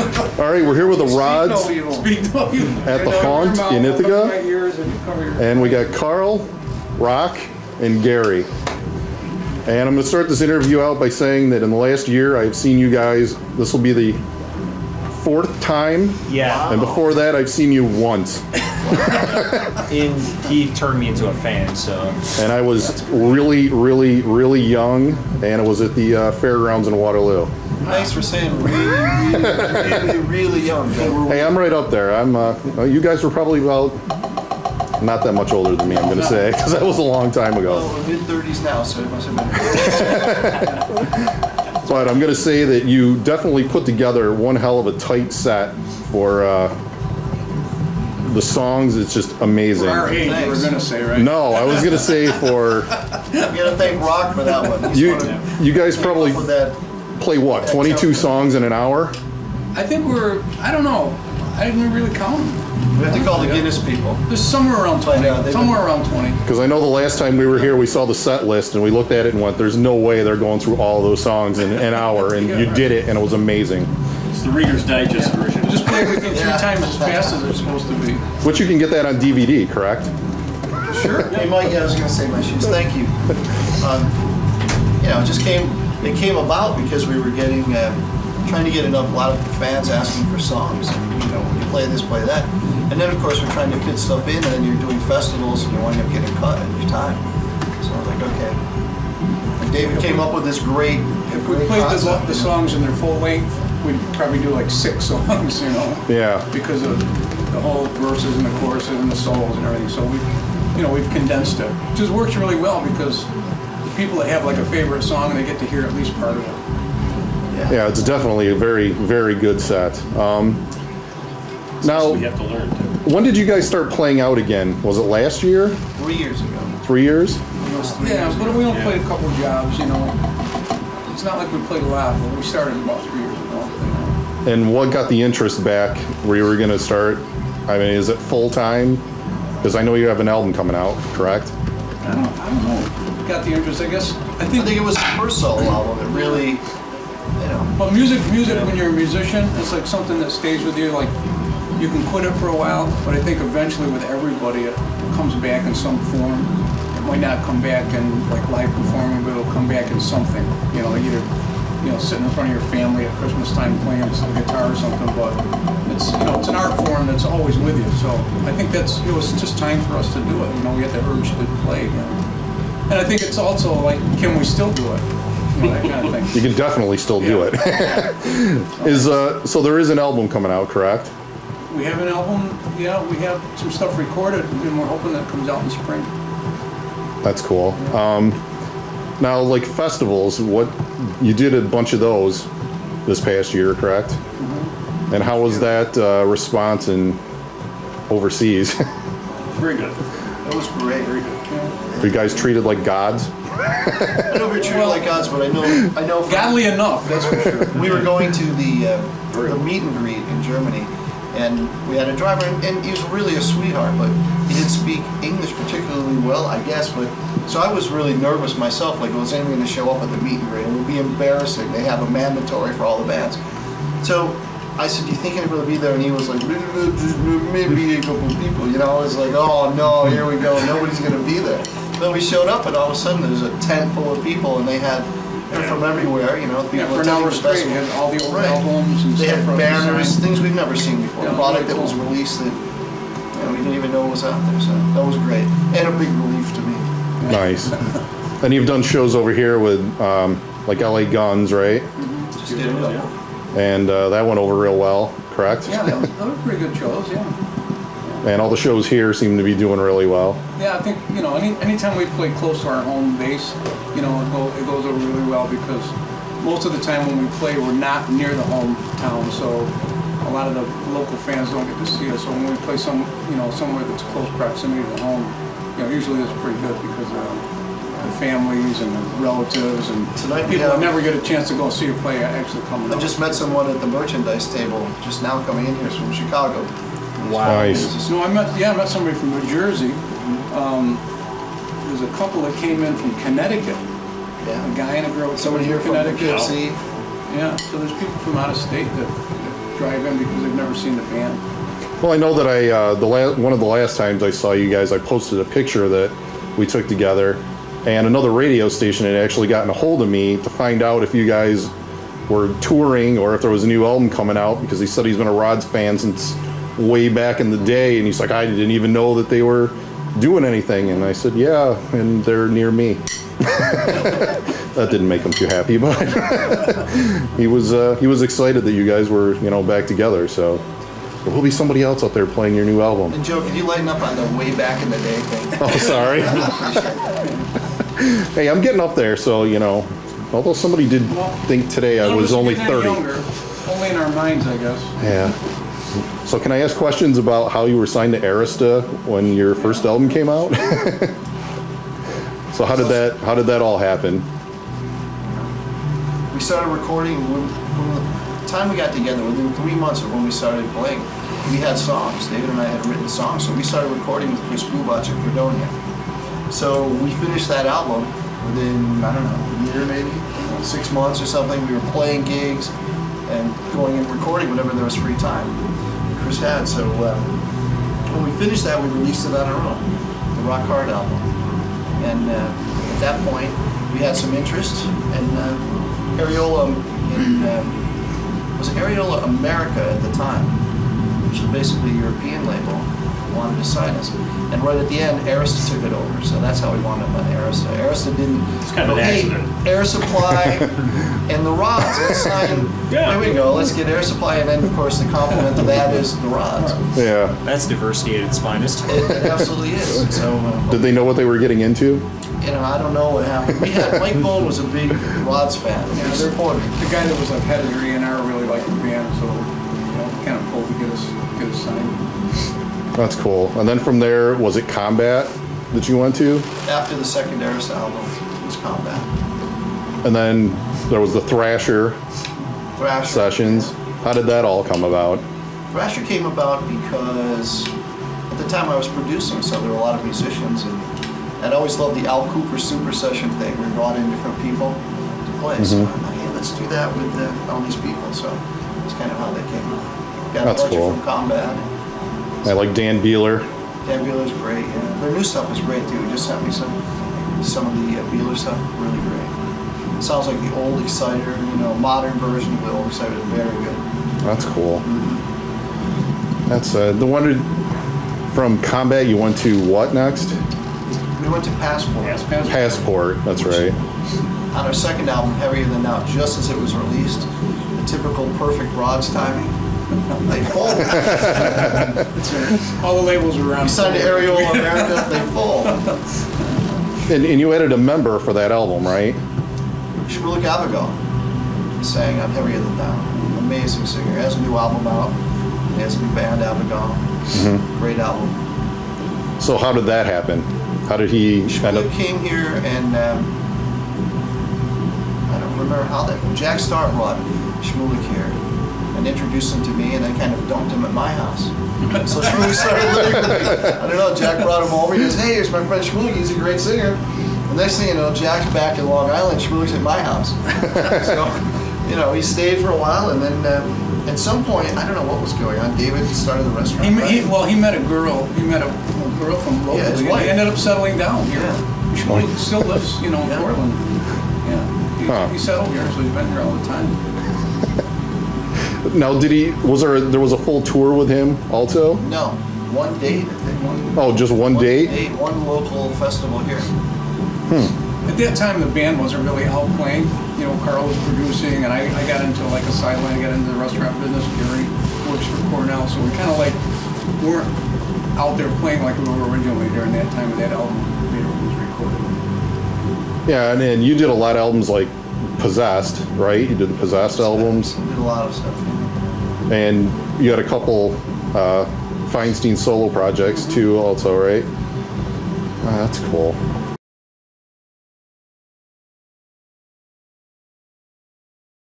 All right, we're here with the Rods Speak no evil. at the Haunt in Ithaca. And we got Carl, Rock, and Gary. And I'm going to start this interview out by saying that in the last year, I've seen you guys, this will be the 4th time. Yeah. And before that, I've seen you once. And he turned me into a fan, so. And I was really, really, really young, and it was at the fairgrounds in Waterloo. Thanks for saying really young. Hey, I'm right up there. You guys were probably about not that much older than me, I'm going to say, because that was a long time ago. Well, we're mid-30s now, so it must have been. But I'm going to say that you definitely put together one hell of a tight set for the songs. It's just amazing. For our age, you were going to say, right? No, I was going to say for... I'm going to thank Rock for that one. You guys probably play what, 22 songs in an hour? I think I don't know. I didn't really count them. We have to call the Guinness people. There's somewhere around 20. Somewhere around 20. Because I know the last time we were here, we saw the set list and we looked at it and went, there's no way they're going through all those songs in an hour. And you did it, and it was amazing. It's the Reader's Digest version. Just play everything 3 times as fast as it's supposed to be. Which you can get that on DVD, correct? Sure. Hey, Mike, I was going to say my shoes. Thank you. It came about because we were getting, trying to get a lot of fans asking for songs. And, you play this, play that. And then, of course, we're trying to fit stuff in, and then you're doing festivals, and you wind up getting cut at your time. So I was like, okay. And David came up with this great If we played the songs in their full length, we'd probably do like 6 songs, Yeah. because of the whole verses and the choruses and the solos and everything. So we've condensed it. It just works really well because the people that have like a favorite song, they get to hear at least part of it. Yeah, it's definitely a very, very good set. Now, we have to learn too. When did you guys start playing out again? Was it last year? 3 years ago. 3 years? Yeah, but we only played a couple of jobs, It's not like we played a lot, but we started about 3 years ago. And what got the interest back where you were going to start? I mean, is it full time? Because I know you have an album coming out, correct? I don't know. Got the interest, I guess. I think it was the first solo album that really, Well, music, when you're a musician, it's like something that stays with you. Like, you can quit it for a while, but I think eventually with everybody, it comes back in some form. It might not come back in like live performing, but it'll come back in something. Either sitting in front of your family at Christmas time playing some guitar or something. But it's it's an art form that's always with you. So I think it was just time for us to do it. We had the urge to play again, and I think it's also like, can we still do it? That kind of thing. You can definitely still do it. So there is an album coming out, correct? We have an album, we have some stuff recorded, and we're hoping that comes out in spring. That's cool. Now, like festivals, you did a bunch of those this past year, correct? Mm-hmm. And how was that response overseas? Very good. It was great. Very good. Yeah. Were you guys treated like gods? I know we're treated like gods, but I know. Godly enough, that's for sure. We were going to the meet and greet in Germany, and we had a driver, and he was really a sweetheart, but he didn't speak English particularly well, I guess. So I was really nervous myself, like, was anyone going to show up at the meet and greet? It would be embarrassing. They have a mandatory for all the bands. So I said, do you think anybody will be there? And he was like, maybe a couple of people. I was like, oh no, here we go. Nobody's going to be there. Then we showed up, and all of a sudden there's a tent full of people, and they're from everywhere, people for an hour straight, they had all the old albums and they stuff. had banners, things we've never seen before. Yeah, Product really that was cool. released that we didn't even know was out there. So that was great, and a big relief to me. Nice. And you've done shows over here with like LA Guns, right? Mm-hmm. Just did a couple. And that went over real well, correct? Yeah, those were pretty good shows, yeah. And all the shows here seem to be doing really well. Yeah, I think, anytime we play close to our home base, it goes over really well because most of the time when we play, we're not near the hometown, so a lot of the local fans don't get to see us. So when we play somewhere that's close proximity to home, usually it's pretty good because the families and the relatives and people that never get a chance to go see a play actually coming up. I just met someone at the merchandise table just now coming in here from Chicago. Wow. Nice. No, I met somebody from New Jersey. There's a couple that came in from Connecticut. Yeah. A guy and a girl. Someone here from Connecticut. Poughkeepsie. Yeah. So there's people from out of state that drive in because they've never seen the band. Well, I know that one of the last times I saw you guys, I posted a picture that we took together, and another radio station had actually gotten a hold of me to find out if you guys were touring or if there was a new album coming out, because he said he's been a Rod's fan since way back in the day, and he's like, I didn't even know that they were doing anything. And I said, yeah, and they're near me. That didn't make him too happy, but he was excited that you guys were, back together. So there will be somebody else out there playing your new album. And Joe, could you lighten up on the way back in the day thing? Oh, sorry. Hey, I'm getting up there, so although somebody did think today I was only 30. Younger, only in our minds, I guess. Yeah. So can I ask questions about how you were signed to Arista when your first album came out? So how did that all happen? We started recording from the time we got together. Within 3 months of when we started playing, we had songs. David and I had written songs, so we started recording with Chris Bubach at Fredonia. So we finished that album within, I don't know, a year maybe, 6 months or something. We were playing gigs and going and recording whenever there was free time. Chris had. So when we finished that, we released it on our own, the Rock Hard album. And at that point, we had some interest, and Areola was Areola America at the time, which was basically a European label, wanted to sign us. And right at the end, Arista took it over, so that's how we wound up on Arista. Arista didn't. It's kind of an accident. Air Supply and the Rods. Let's sign. Yeah. Here we go. Let's get Air Supply, and then of course the complement to that is the Rods. Yeah. That's diversity at its finest. It absolutely is. So. Did they know what they were getting into? I don't know what happened. We had Mike Bone was a big Rods fan. Yeah, He supported. the guy that was like head of the A&R really liked the band, so kind of pulled to get us signed. That's cool. And then from there, was it Combat that you went to? After the second Arista album was Combat. And then there was the Thrasher sessions. How did that all come about? Thrasher came about because at the time I was producing, so there were a lot of musicians, and I'd always loved the Al Cooper Super Session thing. We brought in different people to play. So I'm like, hey, let's do that with all these people. So that's kind of how they came out. Got That's a budget cool. from Combat. I like Dan Beeler. Dan Beeler's great. Yeah. Their new stuff is great too. He just sent me some of the Beeler stuff. Really great. Sounds like the old Exciter, modern version of the old Exciter. Very good. That's cool. That's the one from Combat. You went to what next? We went to Passport. Yes, Passport. That's right. On our second album, Heavier Than Now, just as it was released, the typical perfect Rods timing, they folded. All the labels were around. We signed to Areola America, they fold. And you added a member for that album, right? Shmulik Abigail sang on Heavier Than Now. Amazing singer. He has a new album out. He has a new band, Abigail. Great album. So how did that happen? How did he end up? Shmulik came here, and I don't remember how that. Jack Starr brought Shmulik here and introduced him to me, and then kind of dumped him at my house. So Shmulik started living with me. I don't know. Jack brought him over. He goes, "Hey, here's my friend Shmulik. He's a great singer." The next thing you know, Jack's back in Long Island. Shmulik's at my house. So, he stayed for a while, and then at some point, I don't know what was going on. David started the restaurant. He met a girl. He met a girl from locally. Yeah, his and wife. they ended up settling down here. Yeah. Shmulik still lives, in Yeah. Portland. Yeah. He settled here, so he's been here all the time. Now, there was a full tour with him also? No, one date. I think. Oh, just one date? One local festival here. At that time, the band wasn't really out playing. Carl was producing, and I got into like a sideline. I got into the restaurant business. Gary works for Cornell, so we kind of weren't out there playing like we were originally during that time of that album was recorded. Yeah, and then you did a lot of albums like Possessed, right? You did the Possessed albums. Did a lot of stuff. And you had a couple Feinstein solo projects too also, right? That's cool.